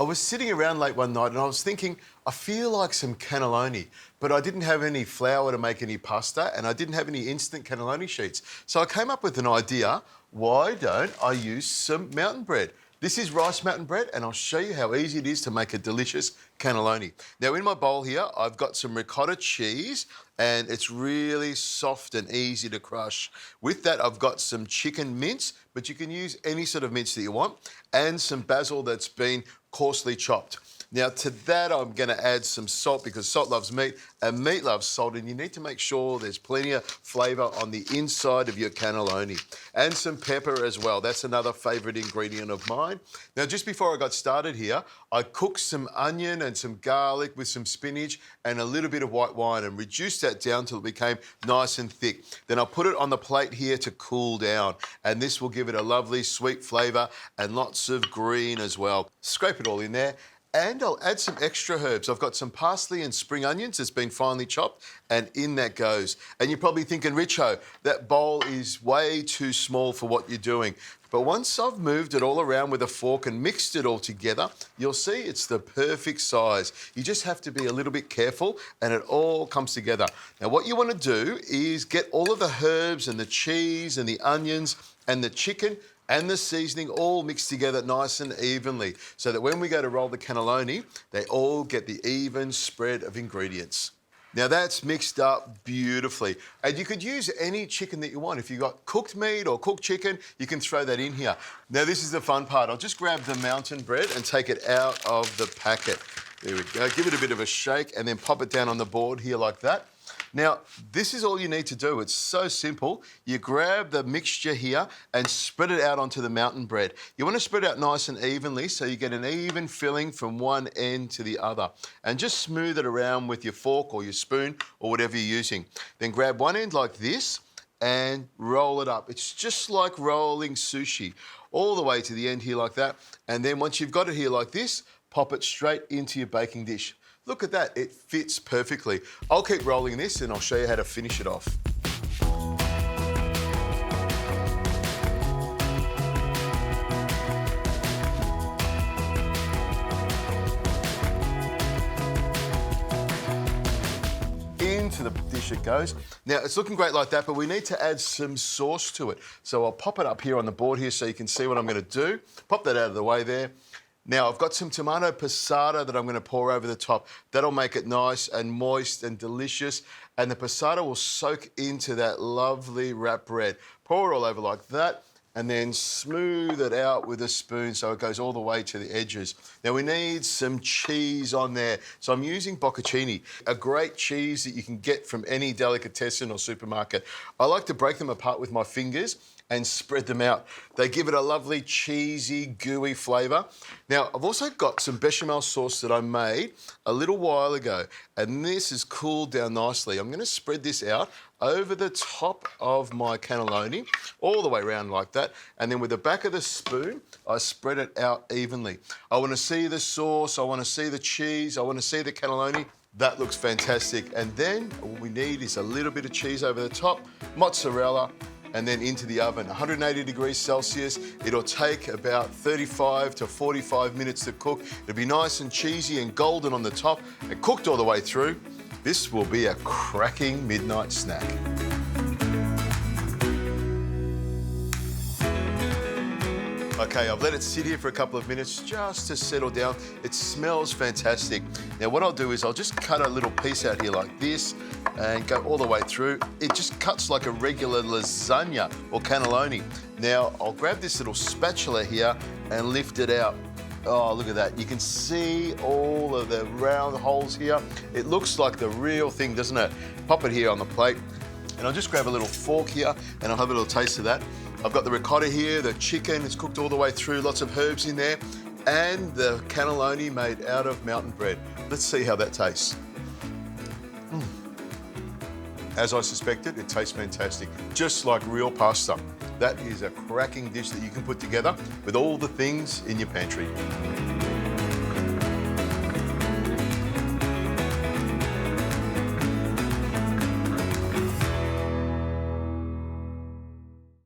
I was sitting around late one night and I was thinking, I feel like some cannelloni, but I didn't have any flour to make any pasta and I didn't have any instant cannelloni sheets. So I came up with an idea, why don't I use some mountain bread? This is rice mountain bread and I'll show you how easy it is to make a delicious cannelloni. Now in my bowl here, I've got some ricotta cheese and it's really soft and easy to crush. With that, I've got some chicken mince, but you can use any sort of mince that you want, and some basil that's been coarsely chopped. Now to that, I'm gonna add some salt because salt loves meat and meat loves salt, and you need to make sure there's plenty of flavour on the inside of your cannelloni. And some pepper as well, that's another favourite ingredient of mine. Now just before I got started here, I cooked some onion and some garlic with some spinach and a little bit of white wine and reduced that down till it became nice and thick. Then I'll put it on the plate here to cool down, and this will give it a lovely sweet flavour and lots of green as well. Scrape it all in there. And I'll add some extra herbs. I've got some parsley and spring onions that's been finely chopped, and in that goes. And you're probably thinking, Richo, that bowl is way too small for what you're doing. But once I've moved it all around with a fork and mixed it all together, you'll see it's the perfect size. You just have to be a little bit careful and it all comes together. Now what you want to do is get all of the herbs and the cheese and the onions and the chicken and the seasoning all mixed together nice and evenly so that when we go to roll the cannelloni, they all get the even spread of ingredients. Now that's mixed up beautifully. And you could use any chicken that you want. If you've got cooked meat or cooked chicken, you can throw that in here. Now this is the fun part. I'll just grab the mountain bread and take it out of the packet. There we go. Give it a bit of a shake and then pop it down on the board here like that. Now, this is all you need to do. It's so simple. You grab the mixture here and spread it out onto the mountain bread. You want to spread it out nice and evenly so you get an even filling from one end to the other. And just smooth it around with your fork or your spoon or whatever you're using. Then grab one end like this and roll it up. It's just like rolling sushi, all the way to the end here like that. And then once you've got it here like this, pop it straight into your baking dish. Look at that, it fits perfectly. I'll keep rolling this and I'll show you how to finish it off. Into the dish it goes. Now it's looking great like that, but we need to add some sauce to it. So I'll pop it up here on the board here so you can see what I'm going to do. Pop that out of the way there. Now, I've got some tomato passata that I'm going to pour over the top. That'll make it nice and moist and delicious, and the passata will soak into that lovely wrap bread. Pour it all over like that, and then smooth it out with a spoon so it goes all the way to the edges. Now, we need some cheese on there. So I'm using bocconcini, a great cheese that you can get from any delicatessen or supermarket. I like to break them apart with my fingers and spread them out. They give it a lovely cheesy, gooey flavour. Now, I've also got some bechamel sauce that I made a little while ago, and this has cooled down nicely. I'm gonna spread this out over the top of my cannelloni, all the way around like that, and then with the back of the spoon, I spread it out evenly. I wanna see the sauce, I wanna see the cheese, I wanna see the cannelloni. That looks fantastic. And then all we need is a little bit of cheese over the top, mozzarella, and then into the oven, 180 degrees Celsius. It'll take about 35 to 45 minutes to cook. It'll be nice and cheesy and golden on the top and cooked all the way through. This will be a cracking midnight snack. Okay, I've let it sit here for a couple of minutes just to settle down. It smells fantastic. Now what I'll do is I'll just cut a little piece out here like this and go all the way through. It just cuts like a regular lasagna or cannelloni. Now I'll grab this little spatula here and lift it out. Oh, look at that. You can see all of the round holes here. It looks like the real thing, doesn't it? Pop it here on the plate. And I'll just grab a little fork here and I'll have a little taste of that. I've got the ricotta here, the chicken, it's cooked all the way through, lots of herbs in there, and the cannelloni made out of mountain bread. Let's see how that tastes. As I suspected, it tastes fantastic, just like real pasta. That is a cracking dish that you can put together with all the things in your pantry.